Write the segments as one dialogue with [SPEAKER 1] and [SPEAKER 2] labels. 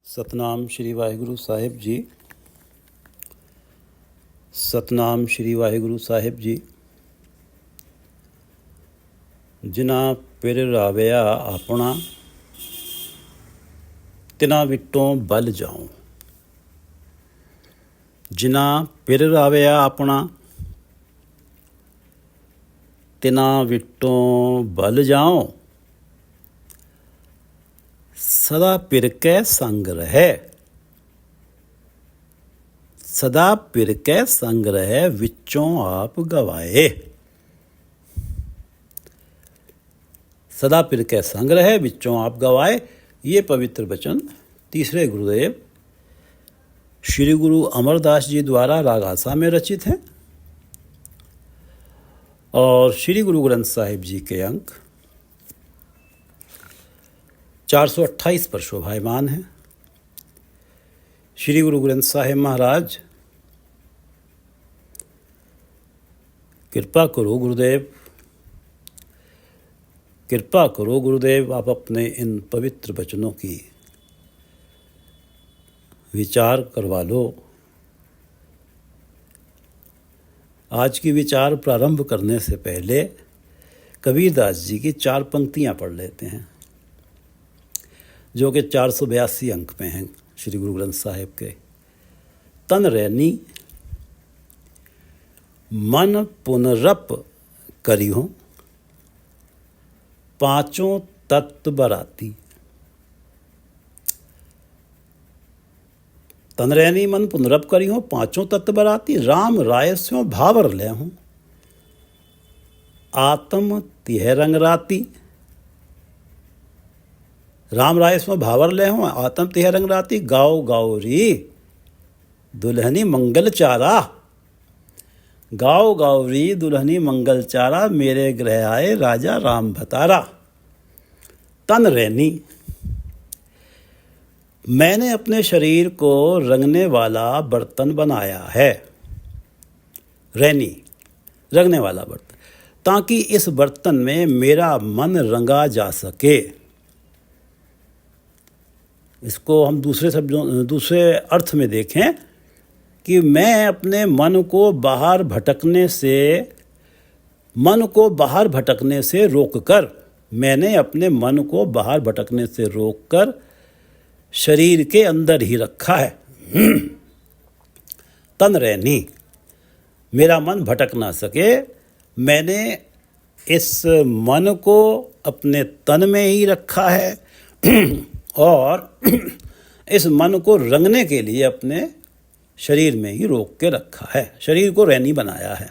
[SPEAKER 1] ਸਤਨਾਮ ਸ਼੍ਰੀ ਵਾਹਿਗੁਰੂ ਸਾਹਿਬ ਜੀ। ਸਤਨਾਮ ਸ਼੍ਰੀ ਵਾਹਿਗੁਰੂ ਸਾਹਿਬ ਜੀ। ਜਿਨ੍ਹਾਂ ਪਿਰ ਰਾਵਿਆ ਆਪਣਾ, ਤਿਨਾਂ ਵਿਟੋਂ ਬਲ ਜਾਉ। ਜਿਨ੍ਹਾਂ ਪਿਰ ਰਾਵਿਆ ਆਪਣਾ, ਤਿਨਾਂ ਵਿਟੋਂ ਬਲ ਜਾਉ। ਸਦਾ ਪਿਰ ਕੈ ਸੰਗ ਰਹਿ, ਸਦਾ ਪਿਰ ਕੈ संग रहे, विचों आप गवाए। सदा पिर कै संग रहे, विचों आप गवाए। ये पवित्र वचन तीसरे गुरुदेव श्री गुरु अमरदास जी द्वारा रागासा में रचित हैं और श्री गुरु ग्रंथ साहिब जी के अंक 428 पर शोभायमान हैं। श्री गुरु ग्रंथ साहिब महाराज, कृपा करो गुरुदेव, कृपा करो गुरुदेव, आप अपने इन पवित्र वचनों की विचार करवा लो। आज की विचार प्रारंभ करने से पहले कबीरदास जी की 4 पंक्तियां पढ़ लेते हैं, जो कि 482 अंक में हैं श्री गुरु ग्रंथ साहिब के। तन रैनी मन पुनरप करिहो, पांचों तत्व बराती। तन रैनी मन पुनरप करिहो, पांचों तत्व बराती। राम राय स्यों भावर ले हूँ, आत्म तिह रंग राती। राम राय स्यों भावर ले हूँ, आत्म तिह रंग राती। गाओ गाओ री दुल्हनी मंगल चारा, गाओ गाओ री दुल्हनी मंगल चारा। मेरे गृह आए राजा राम भतारा। तन रैनी, मैंने अपने शरीर को रंगने वाला बर्तन बनाया है। रैनी, रंगने वाला बर्तन, ताकि इस बर्तन में मेरा मन रंगा जा सके। इसको हम दूसरे अर्थ में देखें कि मैं अपने मन को बाहर भटकने से रोककर, मैंने अपने मन को बाहर भटकने से रोककर शरीर के अंदर ही रखा है। तन रैनी, मेरा मन भटक ना सके, मैंने इस मन को अपने तन में ही रखा है और इस मन को रंगने के लिए अपने शरीर में ही रोक के रखा है, शरीर को रैनी बनाया है।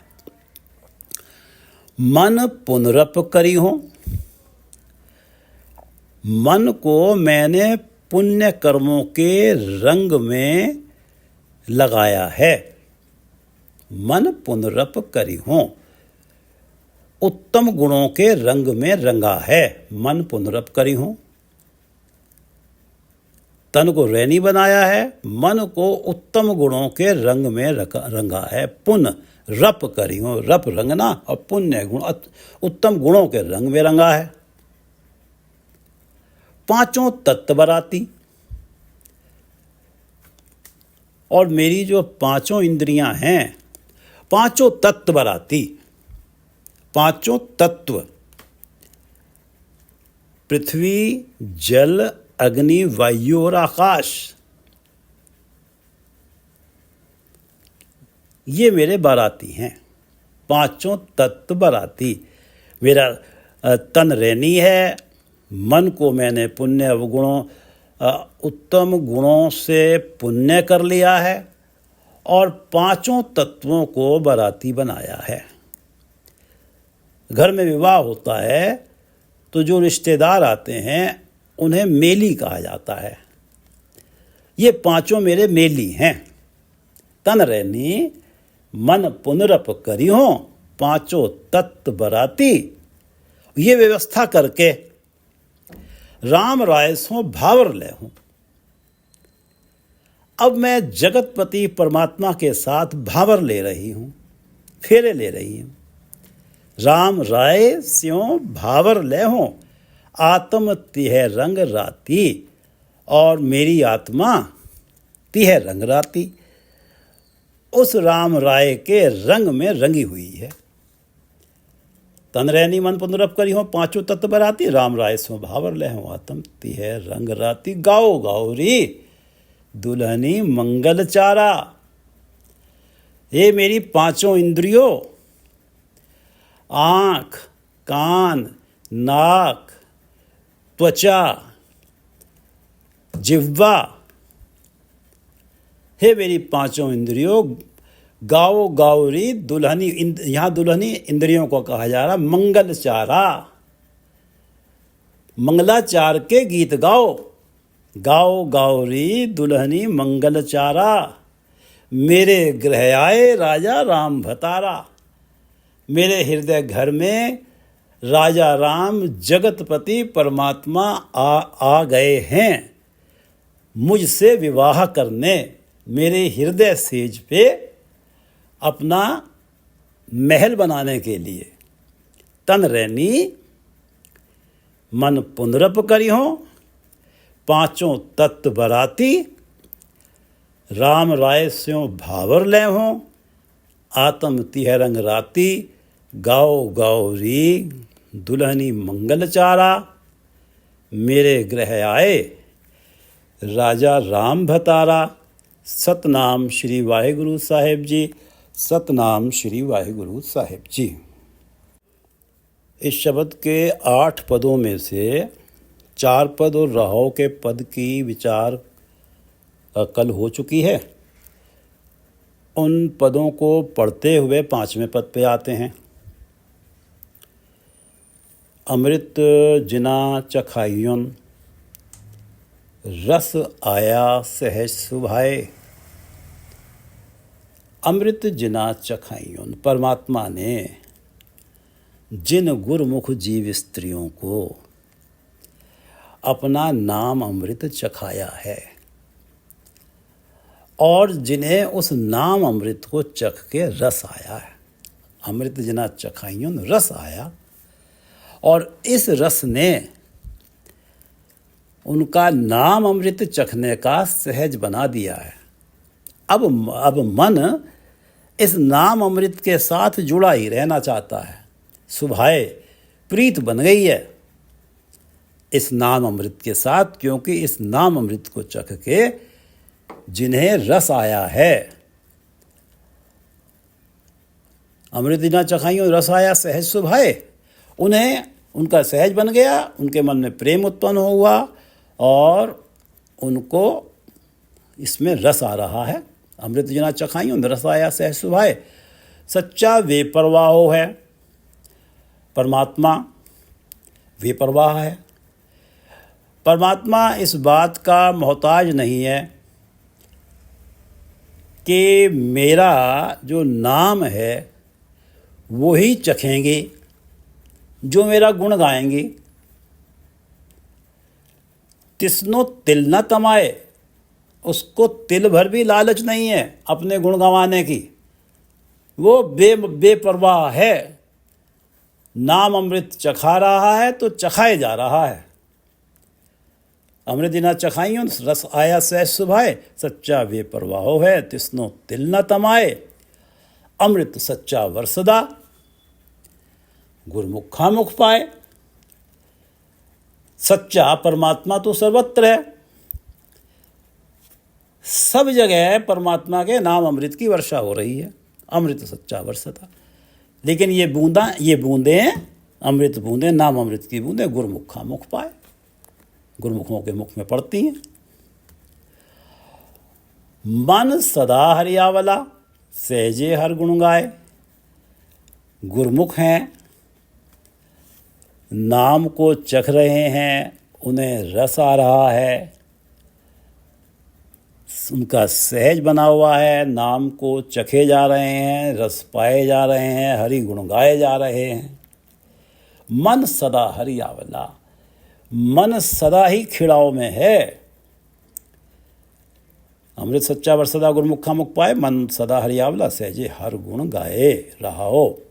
[SPEAKER 1] मन पुनरप करी हो, मन को मैंने पुण्य कर्मों के रंग में लगाया है। मन पुनरप करी हो, उत्तम गुणों के रंग में रंगा है। मन पुनरप करी हो, तन को रैनी बनाया है, मन को उत्तम गुणों के रंग में रंगा है। पुन रप करी हो, रप रंगना, और पुण्य गुण उत्तम गुणों के रंग में रंगा है। पांचों तत्व बराती, और मेरी जो 5 इंद्रियां हैं, 5 तत्व बराती। 5 तत्व, पृथ्वी जल अग्नि वायु और आकाश, ये मेरे बाराती हैं। 5 तत्व बाराती। मेरा तन रैनी है, मन को मैंने पुण्य गुणों, उत्तम गुणों से पुण्य कर लिया है और 5 तत्वों को बाराती बनाया है। घर में विवाह होता है तो जो रिश्तेदार आते हैं उन्हें मेली कहा जाता है। ये 5 मेरे मेली हैं। तन रैनी मन पुनरप करी हो, 5 तत्व बराती। ये व्यवस्था करके राम राय सो भावर ले हूं। अब मैं जगतपति परमात्मा के साथ भावर ले रही हूं, फेरे ले रही हूं। राम राय स्यों भावर ले हो, आत्म तिह रंग राती। और मेरी आत्मा तिह रंग राती उस राम राय के रंग में रंगी हुई है। तन रहनी मन पुनरप करी हो पांचों तत्व बराती, राम राय सो भावर ले हो आत्म तिह रंग राती। गाओ गाओ री दुल्हनी मंगल चारा। ये मेरी पांचों इंद्रियों, आँख, कान, नाक, त्वचा, जिह्वा, हे मेरी पांचों इंद्रियों, गाओ गाओ री दुल्हनी। यहाँ दुल्हनी इंद्रियों को कहा जा रहा। मंगल चारा, मंगलाचार के गीत गाओ। गाओ गाओ री दुल्हनी मंगल चारा, मेरे गृह आए राजा राम भतारा। मेरे हृदय घर में राजा राम जगतपति परमात्मा आ गए हैं मुझसे विवाह करने, मेरे हृदय सेज पे अपना महल बनाने के लिए। तन रहनी मन पुनरप करी हो पांचों तत्व बराती, राम राय स्यों भावर ले हो आत्म तिह रंग राती। गाओ गाओ री दुल्हनी मंगल चारा, मेरे गृह आए राजा राम भतारा। सतनाम श्री वाहिगुरु साहेब जी, सतनाम श्री वाहिगुरु साहेब जी। इस शब्द के 8 पदों में से 4 पद और रहो के पद की विचार कल हो चुकी है। उन पदों को पढ़ते हुए 5वें पद पे आते हैं। अमृत जिना चखाइयुन, रस आया सहज सुभाए। अमृत जिना चखाइयुन, परमात्मा ने जिन गुरमुख जीव स्त्रियों को अपना नाम अमृत चखाया है और जिन्हें उस नाम अमृत को चख के रस आया है। अमृत जिना चखाइयुन, रस आया, और इस रस ने उनका नाम अमृत चखने का सहज बना दिया है। अब मन इस नाम अमृत के साथ जुड़ा ही रहना चाहता है। सुभाए प्रीत बन गई है इस नाम अमृत के साथ, क्योंकि इस नाम अमृत को चख के जिन्हें रस आया है। अमृत जिना चखाइयों रस आया सहज सुभाए, उन्हें उनका सहज बन गया, उनके मन में प्रेम उत्पन्न हुआ और उनको इसमें रस आ रहा है। अमृत जिना चखाइयों रस आया सहज सुभाए। सच्चा बेपरवाह है परमात्मा, बेपरवाह है। परमात्मा इस बात का मोहताज नहीं है कि मेरा जो नाम है वो ही चखेंगे, जो मेरा गुण गाएंगे। तिस्नो तिल न तमाए, उसको तिल भर भी लालच नहीं है अपने गुण गंवाने की। वो बेपरवाह है, नाम अमृत चखा रहा है तो चखाए जा रहा है। अमृत जिना चखाइयों रस आया सहज सुभाए। सच्चा बेपरवाह है, तिस्नो तिल न तमाए। अमृत सच्चा वरसदा, गुरमुखा मुख पाए। सच्चा परमात्मा तो सर्वत्र है, सब जगह परमात्मा के नाम अमृत की वर्षा हो रही है। अमृत सच्चा वरसदा, लेकिन ये बूंदें अमृत बूंदें, नाम अमृत की बूंदें गुरमुखा मुख पाए, गुरमुखों के मुख में पड़ती हैं। मन सदा हरियावला, सहजे हर गुण गाए। गुरमुख हैं, नाम को चख रहे हैं, उन्हें रस आ रहा है, उनका सहज बना हुआ है, नाम को चखे जा रहे हैं, रस पाए जा रहे हैं, हरि गुण गाए जा रहे हैं। मन सदा हरियावला, मन सदा ही खिड़ाव में है। अमृत सच्चा वरसदा गुरमुखा मुख पाए। मन सदा हरियावला, सहजे हर गुण गाए रहा हो।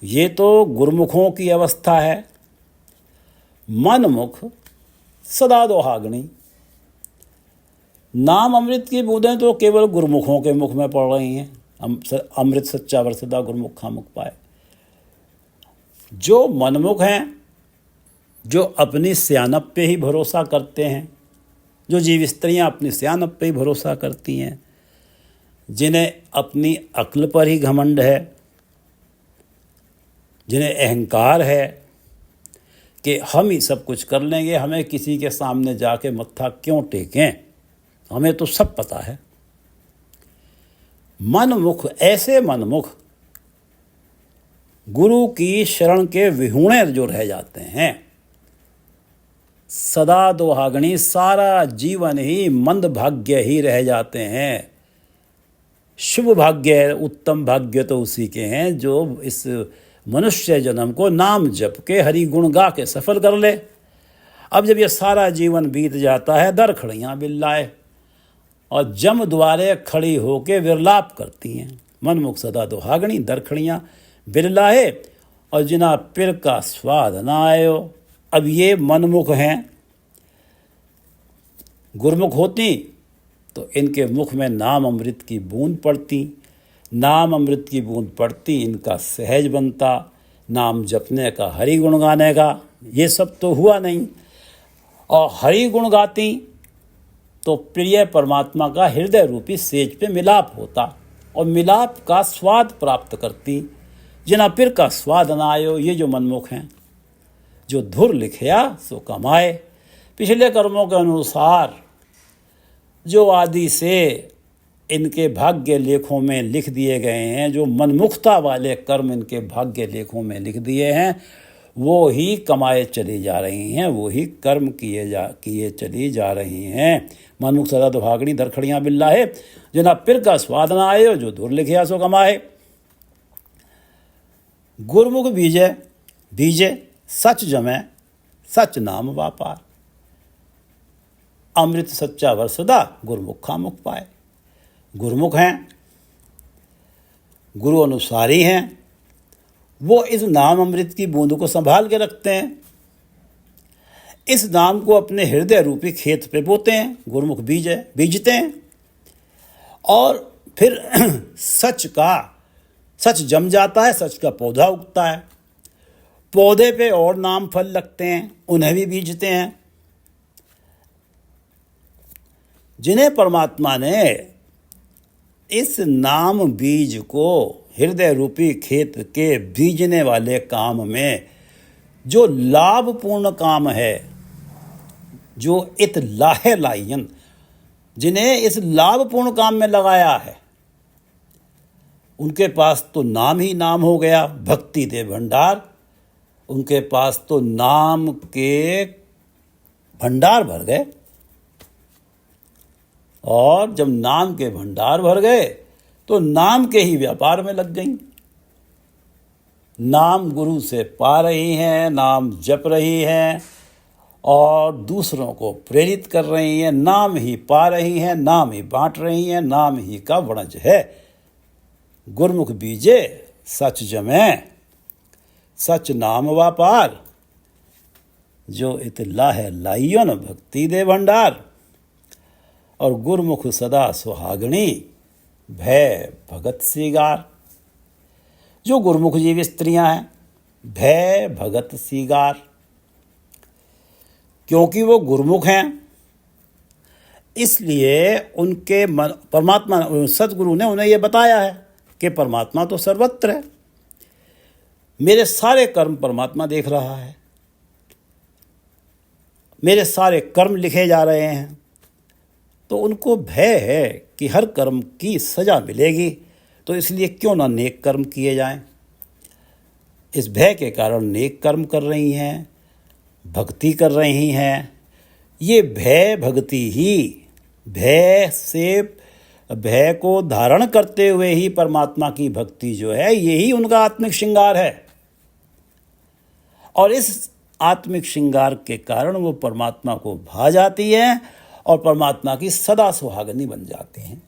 [SPEAKER 1] ये तो गुरमुखों की अवस्था है। मनमुख सदा दोहागणी। नाम अमृत की बूंदें तो केवल गुरुमुखों के मुख में पड़ रही हैं। अमृत सच्चा वरसदा गुरुमुखा मुख पाए। जो मनमुख हैं, जो अपनी सियानत पे ही भरोसा करते हैं, जो जीव स्त्रियाँ अपनी सियानत पे ही भरोसा करती हैं, जिन्हें अपनी अक्ल पर ही घमंड है, जिन्हें अहंकार है कि हम ही सब कुछ कर लेंगे, हमें किसी के सामने जाके मत्था क्यों टेकें, हमें तो सब पता है। मनमुख, ऐसे मनमुख गुरु की शरण के विहूणे जो रह जाते हैं, सदा दोहागणी, सारा जीवन ही मंद भाग्य ही रह जाते हैं। शुभ भाग्य, उत्तम भाग्य तो उसी के हैं जो इस मनुष्य जन्म को नाम जप के हरि गुण गा के सफल कर ले। अब जब ये सारा जीवन बीत जाता है, दर खड़ियाँ बिल्लाए और जम द्वारे खड़ी होके विरलाप करती हैं। मनमुख सदा दोहागणी, दर खड़ियाँ बिरलाए और जिना पिर का स्वाद ना आयो। अब ये मनमुख हैं। गुरमुख होती तो इनके मुख में नाम अमृत की बूंद पड़ती, नाम अमृत की बूंद पड़ती, इनका सहज बनता नाम जपने का, हरि गुण गाने का। ये सब तो हुआ नहीं। और हरि गुण गाती तो प्रिय परमात्मा का हृदय रूपी सेज पे मिलाप होता और मिलाप का स्वाद प्राप्त करती। जिना पिर का स्वाद न आयो, ये जो मनमुख हैं, जो धुर लिखया सो कमाए। पिछले कर्मों के अनुसार जो आदि से इनके भाग्य लेखों में लिख दिए गए हैं, जो मनमुखता वाले कर्म इनके भाग्य लेखों में लिख दिए हैं, वो ही कमाए चली जा रही हैं, वो ही कर्म किए चली जा रही हैं। मनमुख सदा दोहागणी, दरखड़ियाँ बिल्ला है, जना पिर का स्वाद न आए, जो धुर लिखया सो कमाए। गुरमुख बीजे बीजे सच जमै, सच नाम व्यापार। अमृत सच्चा वरसदा गुरमुखा मुख पाए। गुरमुख हैं, गुरु अनुसारी हैं, वो इस नाम अमृत की बूंद को संभाल के रखते हैं। इस नाम को अपने हृदय रूपी खेत पे बोते हैं। गुरमुख बीजते हैं और फिर सच जम जाता है, सच का पौधा उगता है। पौधे पे और नाम फल लगते हैं, उन्हें भी बीजते हैं। जिन्हें परमात्मा ने इस नाम बीज को हृदय रूपी खेत के बीजने वाले काम में, जो लाभपूर्ण काम है, जो इत लाहे लायन, जिन्हें इस लाभपूर्ण काम में लगाया है, उनके पास तो नाम ही नाम हो गया, भक्ति दे भंडार। उनके पास तो नाम के भंडार भर गए। और जब नाम के भंडार भर गए तो नाम के ही व्यापार में लग गई। नाम गुरु से पा रही हैं, नाम जप रही हैं और दूसरों को प्रेरित कर रही हैं। नाम ही पा रही हैं, नाम ही बांट रही हैं, नाम ही का वणज है। गुरमुख बीजे सच जमै, सच नाम व्यापार। जो इतला है लाइयों भक्ति दे भंडार। और गुरमुख सदा सुहागणी, भय भगत सीगार। जो गुरमुख जीव स्त्रियां हैं, भय भगत सीगार, क्योंकि वो गुरमुख हैं, इसलिए उनके परमात्मा सतगुरु ने उन्हें ये बताया है कि परमात्मा तो सर्वत्र है, मेरे सारे कर्म परमात्मा देख रहा है, मेरे सारे कर्म लिखे जा रहे हैं। तो उनको भय है कि हर कर्म की सज़ा मिलेगी, तो इसलिए क्यों ना नेक कर्म किए जाएं। इस भय के कारण नेक कर्म कर रही हैं, भक्ति कर रही हैं। ये भय भक्ति ही, भय को धारण करते हुए ही परमात्मा की भक्ति जो है, यही उनका आत्मिक श्रृंगार है। और इस आत्मिक श्रृंगार के कारण वो परमात्मा को भा जाती है और परमात्मा की सदा सुहागनी बन जाते हैं।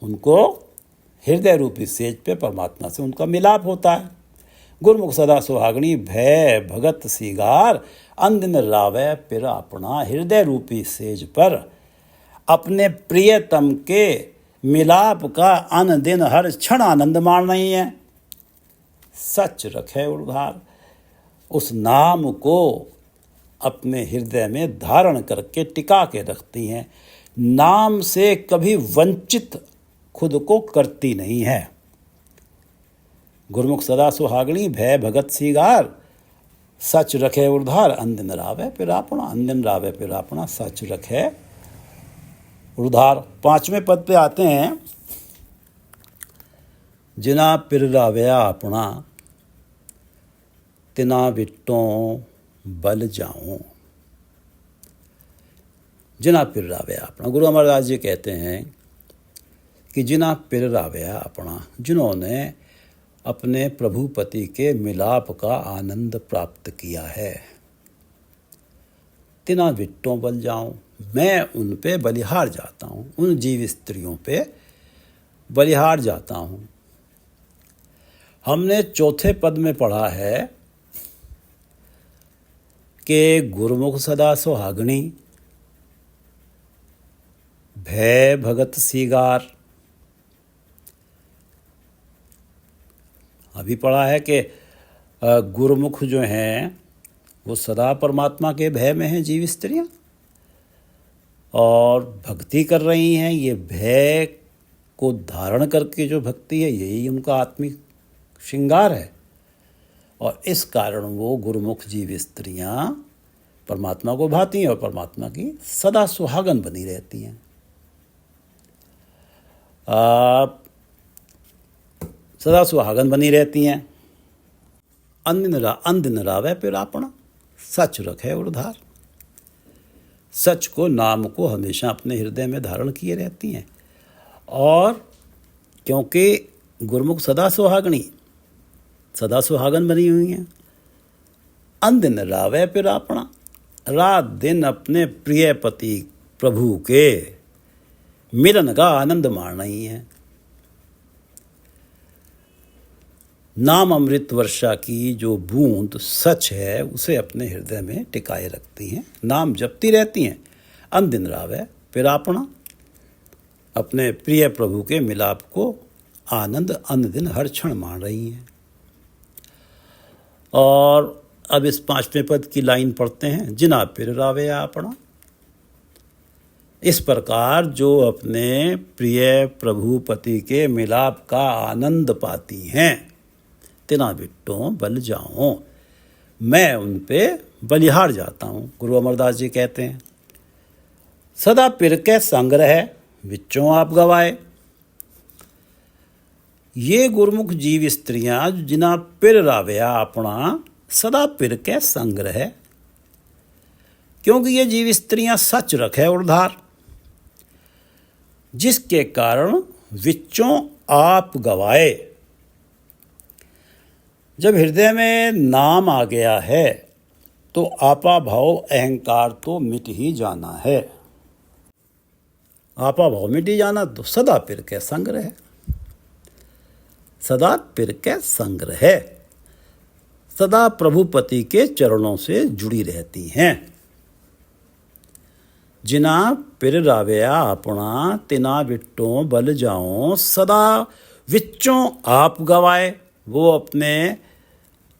[SPEAKER 1] उनको हृदय रूपी सेज पे परमात्मा से उनका मिलाप होता है। गुरमुख सदा सुहागनी, भय भगत सीगार। अन दिन रावे पिर अपना, हृदय रूपी सेज पर अपने प्रियतम के मिलाप का अन दिन हर क्षण आनंद मान रही हैं। सच रखे उद्धार, उस नाम को अपने हृदय में धारण करके टिका के रखती हैं। नाम से कभी वंचित खुद को करती नहीं है। गुरमुख सदा सुहागणी, भय भगत सीगार, सच रखे उद्धार, अन दिन रावे पिर अपना, अन दिन रावे पिर अपना, सच रखे उद्धार। 5वें पद पे आते हैं, जिना पिर रावया अपना, तिना विट्टों बल जाऊं। जिना पिर रावया अपना, गुरु अमरदास जी कहते हैं कि जिना पिर रावया अपना, जिन्होंने अपने प्रभुपति के मिलाप का आनंद प्राप्त किया है, तिना विट्टों बल जाऊं, मैं उन पे बलिहार जाता हूं, उन जीव स्त्रियों पे बलिहार जाता हूं। हमने 4 पद में पढ़ा है कि गुरुमुख सदा सुहागणी, भय भगत सीगार। अभी पढ़ा है कि गुरुमुख जो हैं वो सदा परमात्मा के भय में हैं जीव स्त्रियां, और भक्ति कर रही हैं। ये भय को धारण करके जो भक्ति है, यही उनका आत्मिक श्रृंगार है, और इस कारण वो गुरुमुख जीव स्त्रियां परमात्मा को भाती हैं और परमात्मा की सदा सुहागन बनी रहती हैं। सदा सुहागन बनी रहती हैं। अन दिन रावे पिर अपना, सच रखे उद्धार, सच को, नाम को हमेशा अपने हृदय में धारण किए रहती हैं। और क्योंकि गुरुमुख सदा सुहागणी, सदा सुहागन बनी हुई हैं, अन दिन रावे पिर अपना, रात दिन अपने प्रिय पति प्रभु के मिलन का आनंद माण रही हैं। नाम अमृत वर्षा की जो बूंद सच है, उसे अपने हृदय में टिकाए रखती हैं, नाम जपती रहती हैं। अन दिन रावे पिर अपना, अपने प्रिय प्रभु के मिलाप को आनंद अन दिन हर क्षण मान रही हैं। और अब इस 5वें पद की लाइन पढ़ते हैं, जिना पिर रावया अपना। इस प्रकार जो अपने प्रिय प्रभुपति के मिलाप का आनंद पाती हैं, तिना बिट्टों बल जाऊं, मैं उन पे बलिहार जाता हूँ। गुरु अमरदास जी कहते हैं, सदा पिर के संग रहे, विच्चों आप गवाए। ये गुरुमुख जीव स्त्रियां जिना पिर रावया अपना, सदा पिर के संग रहे, क्योंकि ये जीव स्त्रियां सच रखे उद्धार, जिसके कारण विच्चों आप गवाए। जब हृदय में नाम आ गया है तो आपा भाव अहंकार तो मिट ही जाना है। आपा भाव मिट ही जाना तो सदा पिर के संग रहे, सदा पिर के संग रहे, सदा प्रभुपति के चरणों से जुड़ी रहती हैं। जिना पिर रावया अपना, तिना विट्टों बल जाऊं, सदा विच्चों आप गवाए। वो अपने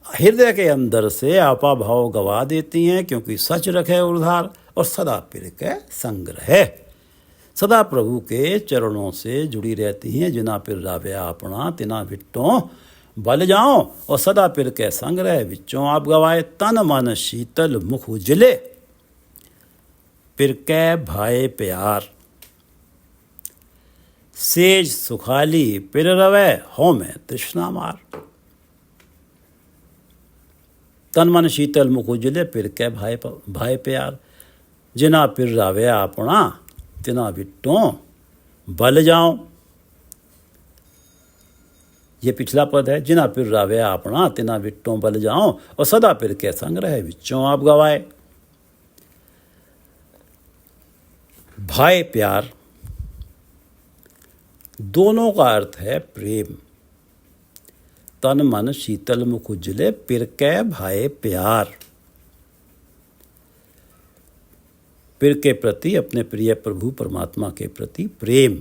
[SPEAKER 1] हृदय के अंदर से आपा भाव गवा देती हैं, क्योंकि सच रखे उद्धार, और सदा पिर के संग रहे, सदा प्रभु के चरणों से जुड़ी रहती हैं। जिना पिर रावया अपना, तिना विट्टों बल जाओ, और सदा पिर के संग रहे, विच्चों आप गवाए। तन मन शीतल मुख उजले, पिर के भाए प्यार। सेज सुखाली पिर रवे, हो में तृष्णा मार। तन मन शीतल मुख उजले, पिर के भाए प्यार। जिना पिर रावया अपना, तिना विट्टों बल जाओ। ये पिछला पद है, जिना पिर रावया अपना, तिना विट्टों बल जाओ, और सदा पिर के संग रहे, विच्चों आप गवाए। भाई प्यार, दोनों का अर्थ है प्रेम। तन मन शीतल मुख उजले, पिर के भाई प्यार। पिर के प्रति, अपने प्रिय प्रभु परमात्मा के प्रति प्रेम।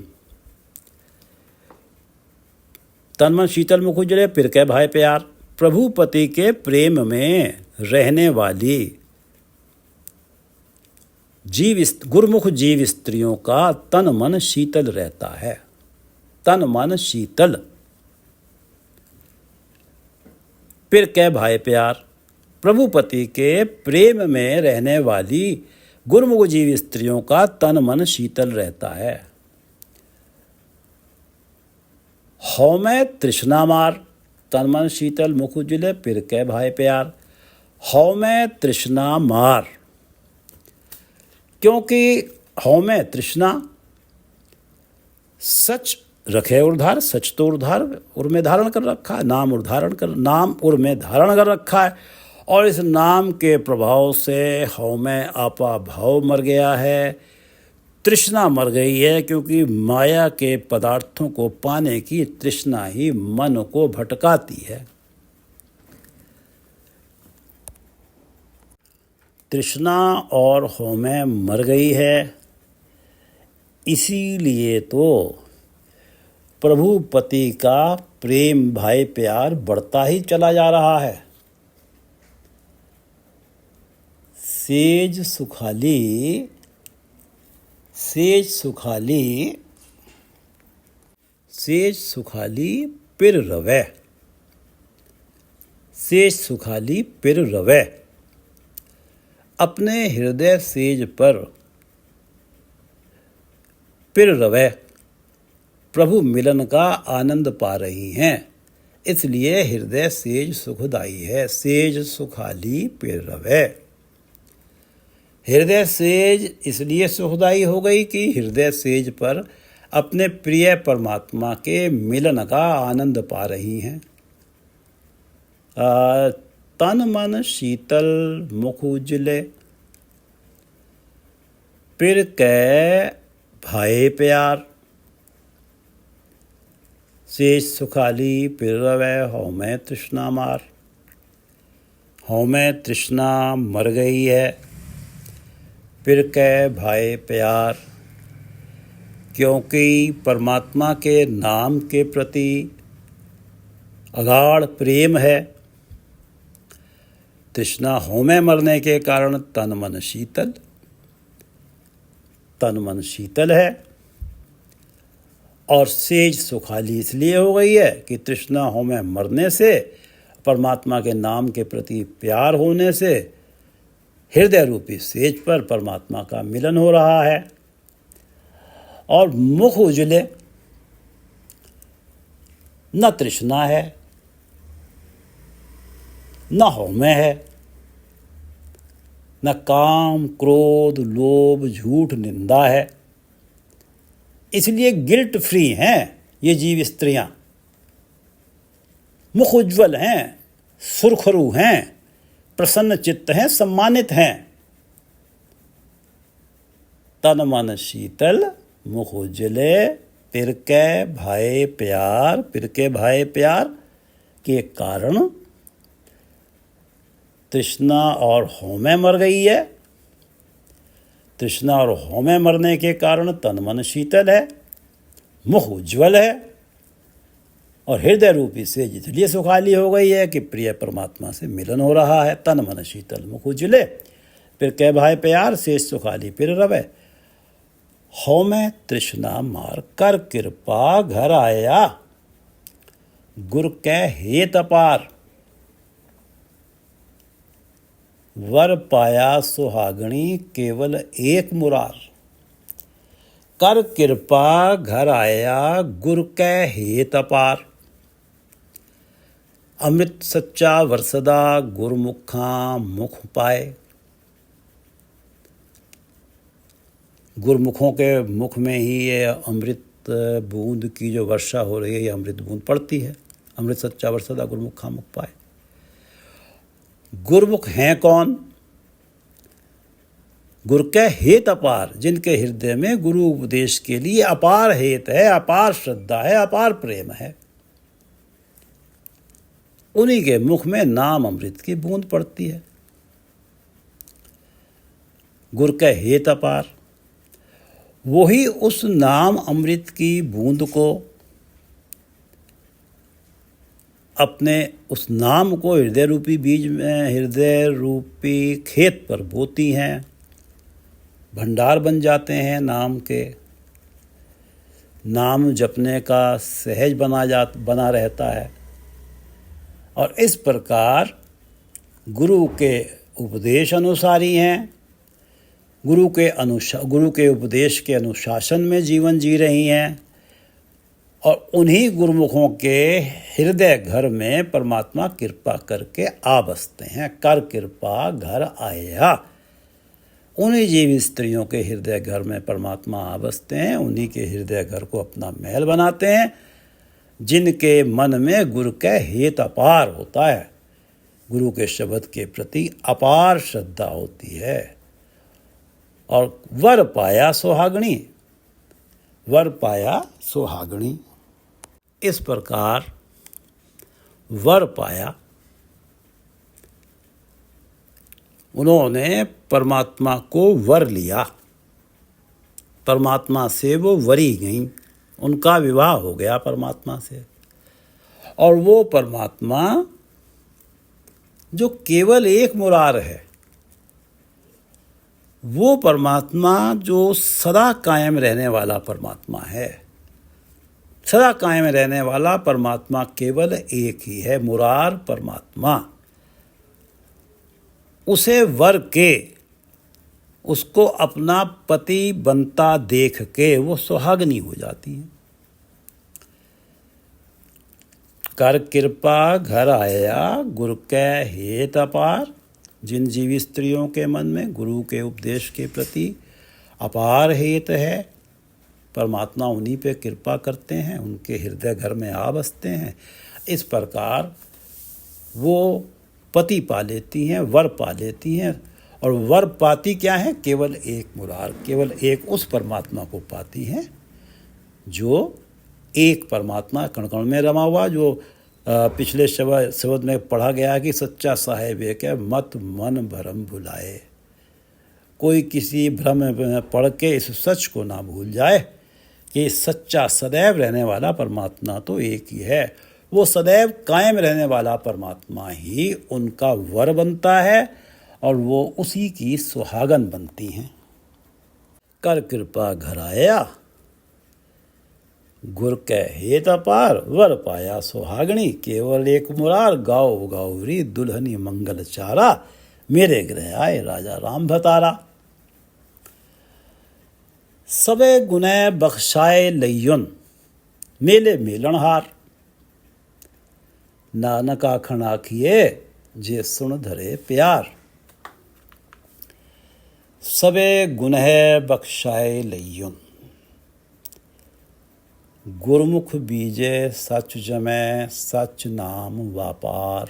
[SPEAKER 1] तन मन शीतल मुख उजले, पिर के भाई प्यार। प्रभु पति के प्रेम में रहने वाली गुरुमुख जीव स्त्रियों का तन मन शीतल रहता है। तन मन शीतल, पिर के भाई प्यार। प्रभु पति के प्रेम में रहने वाली गुरुमुख जीव स्त्रियों का तन मन शीतल रहता है। हौ में तृष्णा मार, तन मन शीतल मुख उजले, पिर के भाई प्यार। हौ में तृष्णा मार, क्योंकि हौ में तृष्णा, सच रखे उर्धार, सच तो उर्धार उर में धारण कर रखा है, नाम उर में धारण कर रखा है, और इस नाम के प्रभाव से हौ में आपा भाव मर गया है, तृष्णा मर गई है, क्योंकि माया के पदार्थों को पाने की तृष्णा ही मन को भटकाती है। तृष्णा और हौ में मर गई है, इसीलिए तो प्रभु पति का प्रेम भाई प्यार बढ़ता ही चला जा रहा है। सेज सुखाली, सेज सुखाली, सेज सुखाली पिर रवै, सेज सुखाली पिर रवै। अपने हृदय सेज पर पिर रवै प्रभु मिलन का आनंद पा रही हैं, इसलिए हृदय सेज सुखदाई है। सेज सुखाली पिर रवै। हृदय सेज इसलिए सुखदाई हो गई कि हृदय सेज पर अपने प्रिय परमात्मा के मिलन का आनंद पा रही हैं। तन मन शीतल मुख उजले, पिर के भाई प्यार। सेज सुखाली पिर रवै, हौ में तृष्णा मार। हौ में तृष्णा मर गई है, पिर के भाई प्यार, क्योंकि परमात्मा के नाम के प्रति अगाढ़ प्रेम है। तृष्णा हौ में मरने के कारण तन मन शीतल, तन मन शीतल है। और सेज सुखाली इसलिए हो गई है कि तृष्णा हौ में मरने से, परमात्मा के नाम के प्रति प्यार होने से हृदय रूपी सेज पर परमात्मा का मिलन हो रहा है। और मुख उजले, न तृष्णा है, न हौ में है, न काम क्रोध लोभ झूठ निंदा है, इसलिए गिल्ट फ्री हैं ये जीव स्त्रियां। मुख उज्ज्वल हैं, सुरखरू हैं, प्रसन्न चित्त हैं, सम्मानित हैं। तन मन शीतल मुख उज्जले, पिर के भाई प्यार। पिर के भाई प्यार के कारण तृष्णा और हौ में मर गई है। तृष्णा और हौ में मरने के कारण तन मन शीतल है, मुख उज्ज्वल है, और हृदय रूपी सेज इसलिए सुखाली हो गई है कि प्रिय परमात्मा से मिलन हो रहा है। तन मन शीतल मुख उज्जले, फिर कह भाई प्यार, सेज सुखाली फिर रवे। हौ में तृष्णा मार कर कृपा घर आया, गुर कै हेत अपार। वर पाया सुहागणी केवल एक मुरार, कर कृपा घर आया गुर कै हेत अपार। अमृत सच्चा वरसदा गुरमुखा मुख पाए। गुरमुखों के मुख में ही ये अमृत बूंद की जो वर्षा हो रही है, ये अमृत बूंद पड़ती है। अमृत सच्चा वरसदा गुरमुखा मुख पाए। गुरमुख हैं कौन? गुर के हेत अपार, जिनके हृदय में गुरु उपदेश के लिए अपार हेत है, अपार श्रद्धा है, अपार प्रेम है। उन्हीं के मुख में नाम अमृत की बूंद पड़ती है। गुर के हेत अपार। वही उस नाम अमृत की बूंद को अपने उस नाम को हृदय रूपी बीज में, हृदय रूपी खेत पर बोती हैं, भंडार बन जाते हैं नाम के। नाम जपने का सहज बना रहता है। और इस प्रकार गुरु के उपदेश अनुसारी हैं, गुरु के उपदेश के अनुशासन में जीवन जी रही हैं, और उन्हीं गुरुमुखों के हृदय घर में परमात्मा कृपा करके आ बसते हैं। कर कृपा घर आया। उन्हीं जीव स्त्रियों के हृदय घर में परमात्मा आ बसते हैं, उन्हीं के हृदय घर को अपना महल बनाते हैं, जिनके मन में गुरु का हेत अपार होता है, गुरु के शब्द के प्रति अपार श्रद्धा होती है। और वर पाया सुहागणी, वर पाया सुहागणी। इस प्रकार वर पाया, उन्होंने परमात्मा को वर लिया, परमात्मा से वो वरी गईं, उनका विवाह हो गया परमात्मा से। और वो परमात्मा जो केवल एक मुरार है, वो परमात्मा जो सदा कायम रहने वाला परमात्मा है, सदा कायम रहने वाला परमात्मा केवल एक ही है, मुरार परमात्मा। उसे वर के, उसको अपना पति बनता देख के वो सुहागनी हो जाती है। कर कृपा घर आया गुरु के हेत अपार। जिन जीवी स्त्रियों के मन में गुरु के उपदेश के प्रति अपार हेत है, परमात्मा उन्हीं पे कृपा करते हैं, उनके हृदय घर में आ बसते हैं। इस प्रकार वो पति पा लेती हैं, वर पा लेती हैं। और वर पाती क्या है? केवल एक मुरार, केवल एक उस परमात्मा को पाती हैं जो एक परमात्मा कण कण में रमा हुआ, जो पिछले शब्द में पढ़ा गया कि सच्चा साहेब एक है, मत मन भ्रम भुलाए। कोई किसी भ्रम में पढ़ के इस सच को ना भूल जाए कि सच्चा सदैव रहने वाला परमात्मा तो एक ही है। वो सदैव कायम रहने वाला परमात्मा ही उनका वर बनता है और वो उसी की सुहागन बनती हैं। कर कृपा घर आया गुर के हेत अपार, वर पाया सुहागणी। केवल एक मुरार गाओ गाउरी दुल्हनी मंगल चारा, मेरे गृह आए राजा राम भतारा। सबे गुने बख्शाए लय्युन, मेले मेलनहार। नानक आखन आखिए जे सुन धरे प्यार। सबे गुनह बख्शाए लय्युन, गुरमुख बीजे सच जमै, सच नाम वापार।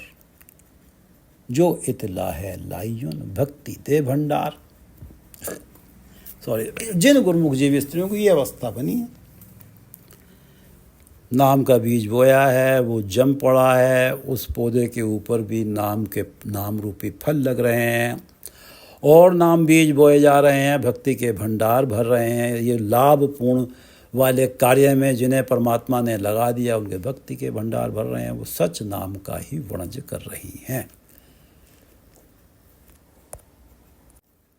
[SPEAKER 1] जो इतला है लाइयुन, भक्ति दे भंडार। जिन गुरमुख जीव स्त्रियों की ये अवस्था बनी है, नाम का बीज बोया है, वो जम पड़ा है, उस पौधे के ऊपर भी नाम रूपी फल लग रहे हैं, और नाम बीज बोए जा रहे हैं, भक्ति के भंडार भर रहे हैं। ये लाभपूर्ण वाले कार्य में जिन्हें परमात्मा ने लगा दिया, उनके भक्ति के भंडार भर रहे हैं, वो सच नाम का ही वणज कर रही हैं।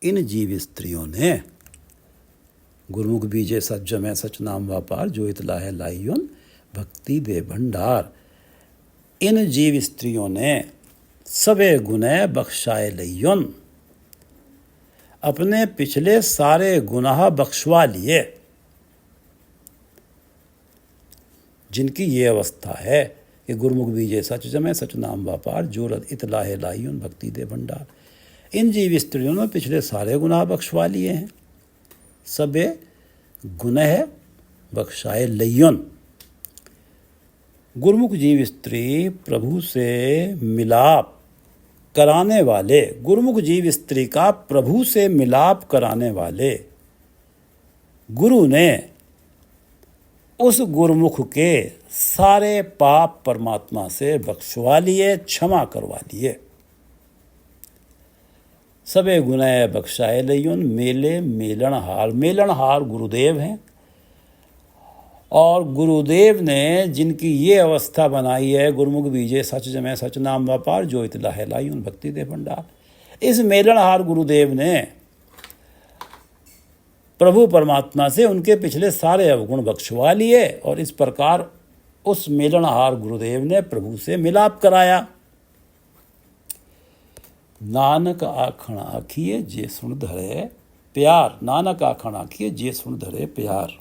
[SPEAKER 1] इन जीव स्त्रियों ने गुरुमुख बीजे सच में सच नाम व्यापार, जो इतला है लाइयुन, भक्ति दे भंडार। इन जीव स्त्रियों ने सबे गुने बख्शाए लय्युन, अपने पिछले सारे गुनाह बख्शवा लिए। जिनकी ये अवस्था है कि गुरुमुख बीजे सच जमे, सच नाम व्यापार, जो इतला है लाइयुन, भक्ति दे भंडार। इन जीव स्त्रियों ने पिछले सारे गुनाह बख्शवा लिए हैं। सबे गुनह बख्शाए लय्युन। गुरुमुख जीव स्त्री प्रभु से मिलाप कराने वाले, गुरुमुख जीव स्त्री का प्रभु से मिलाप कराने वाले गुरु ने उस गुरुमुख के सारे पाप परमात्मा से बख्शवा लिए, क्षमा करवा लिए। सबे गुनह बख्शाए लयुन मेले मेलनहार। मेलनहार गुरुदेव हैं, और गुरुदेव ने जिनकी ये अवस्था बनाई है, गुरुमुख बीजे सच जमै सच नाम व्यापार जो इतला है लायुन भक्ति दे भंडार। इस मेलनहार गुरुदेव ने प्रभु परमात्मा से उनके पिछले सारे अवगुण बख्शवा लिए, और इस प्रकार उस मेलनहार गुरुदेव ने प्रभु से मिलाप कराया। नानक आखण आखिए जे सुन धरे प्यार। नानक आखण आखिए जे सुन धरे प्यार।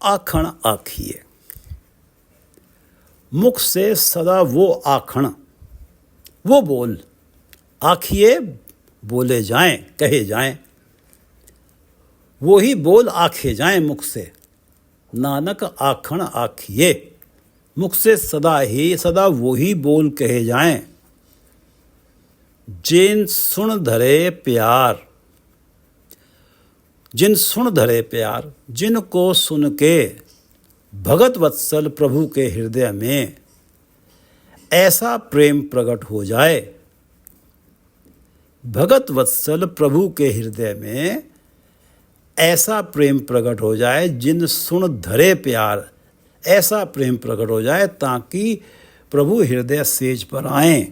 [SPEAKER 1] आखण आखिए, मुख से सदा वो आखण, वो बोल, आखिए बोले जाएं, कहे जाएं, वो ही बोल आखे जाएं मुख से। नानक आखण आखिए, मुख से सदा वो ही बोल कहे जाएं। जिन सुन धरे प्यार, जिन सुन धरे प्यार, जिनको सुन के भगत वत्सल प्रभु के हृदय में ऐसा प्रेम प्रकट हो जाए। भगत वत्सल प्रभु के हृदय में ऐसा प्रेम प्रकट हो जाए, जिन सुन धरे प्यार, ऐसा प्रेम प्रकट हो जाए ताकि प्रभु हृदय सेज पर आएं।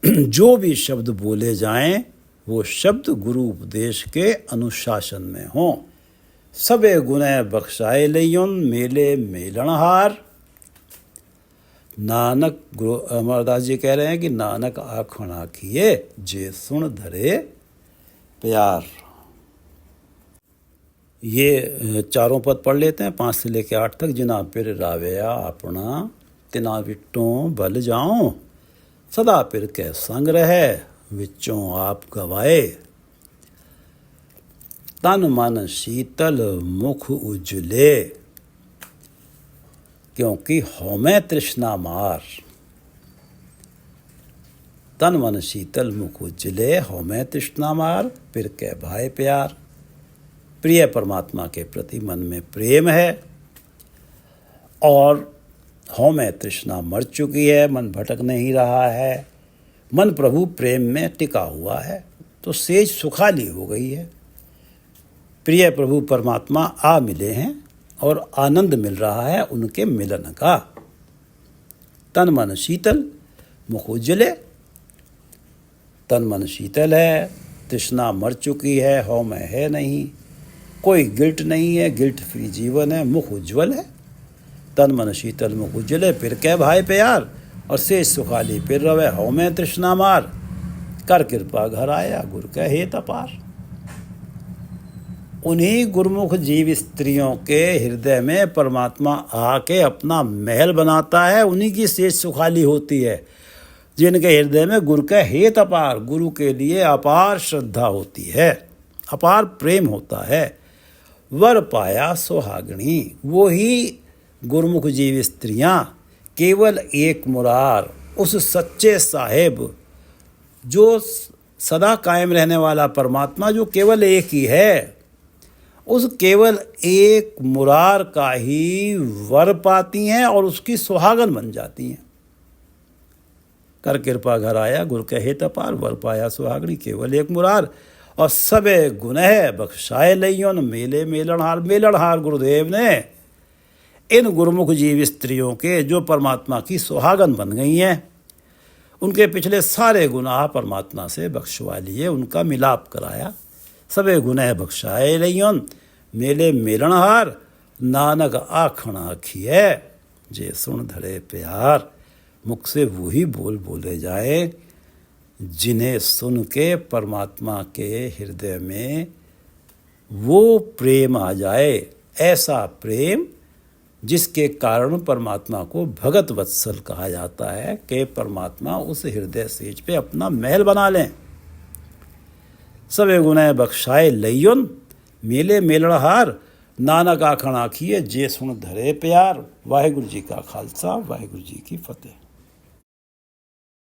[SPEAKER 1] जो भी शब्द बोले जाएं वो शब्द गुरु उपदेश के अनुशासन में हों। सबे गुनह बख्शाए लयुन मेले मेलनहार। नानक, गुरु अमरदास जी कह रहे हैं कि नानक आखण आखिए जे सुन धरे प्यार। ये चारों पद पढ़ लेते हैं 5 से लेकर 8 तक। जिना पिर रावेया अपना तिना विट्टों बल जाओ, सदा पिर के संग रहे विच्चों आप गवाए। तन मन शीतल मुख उजले, क्योंकि हौमे तृष्णा मार। तन मन शीतल मुख उजले, हौमे तृष्णा मार, पिर के भाई प्यार। प्रिय परमात्मा के प्रति मन में प्रेम है, और हौमे तृष्णा मर चुकी है, मन भटक नहीं रहा है, मन प्रभु प्रेम में टिका हुआ है, तो सेज सुखाली हो गई है। प्रिय प्रभु परमात्मा आ मिले हैं और आनंद मिल रहा है उनके मिलन का। तन मन शीतल मुख उज्जले, तन मन शीतल है, तृष्णा मर चुकी है, हौमे है नहीं, कोई गिल्ट नहीं है, गिल्ट फ्री जीवन है, मुख उज्ज्वल है। तन मन शीतल मुख उज्जले, फिर कह भाई प्यार, और शेष सुखाली फिर रवे हौमे तृष्णा मार। कर कृपा घर आया गुर कह हेत अपार। उन्हीं गुरुमुख जीव स्त्रियों के हृदय में परमात्मा आके अपना महल बनाता है, उन्हीं की शेष सुखाली होती है, जिनके हृदय में गुरु का हेत अपार, गुरु के लिए अपार श्रद्धा होती है, अपार प्रेम होता है। वर पाया सुहागणी, वो ही गुरुमुख जीव स्त्रियां केवल एक मुरार, उस सच्चे साहेब जो सदा कायम रहने वाला परमात्मा जो केवल एक ही है, उस केवल एक मुरार का ही वर पाती हैं और उसकी सुहागन बन जाती हैं। कर कृपा घर आया गुर कहे तपार, वर पाया सुहागणी केवल एक मुरार, और सबे गुनह बख्शाए लइयोन मेले मेलनहार। मेलनहार गुरुदेव ने इन गुरुमुख जीव स्त्रियों के जो परमात्मा की सुहागन बन गई हैं, उनके पिछले सारे गुनाह परमात्मा से बख्शवा लिए, उनका मिलाप कराया। सबे गुनह बख्शाए लइयोन मेले मेलनहार। नानक आखण आखिए जे सुन धरे प्यार। मुख से वही बोल बोले जाए जिन्हें सुन के परमात्मा के हृदय में वो प्रेम आ जाए, ऐसा प्रेम जिसके कारण परमात्मा को भगत वत्सल कहा जाता है कि परमात्मा उस हृदय सेज पे अपना महल बना लें। सबे गुनह बख्शाए लइयोन मेले मेलनहार। नानक आखण आखिए जे सुन धरे प्यार। वाहिगुरु जी का खालसा, वाहिगुरु जी की फतेह।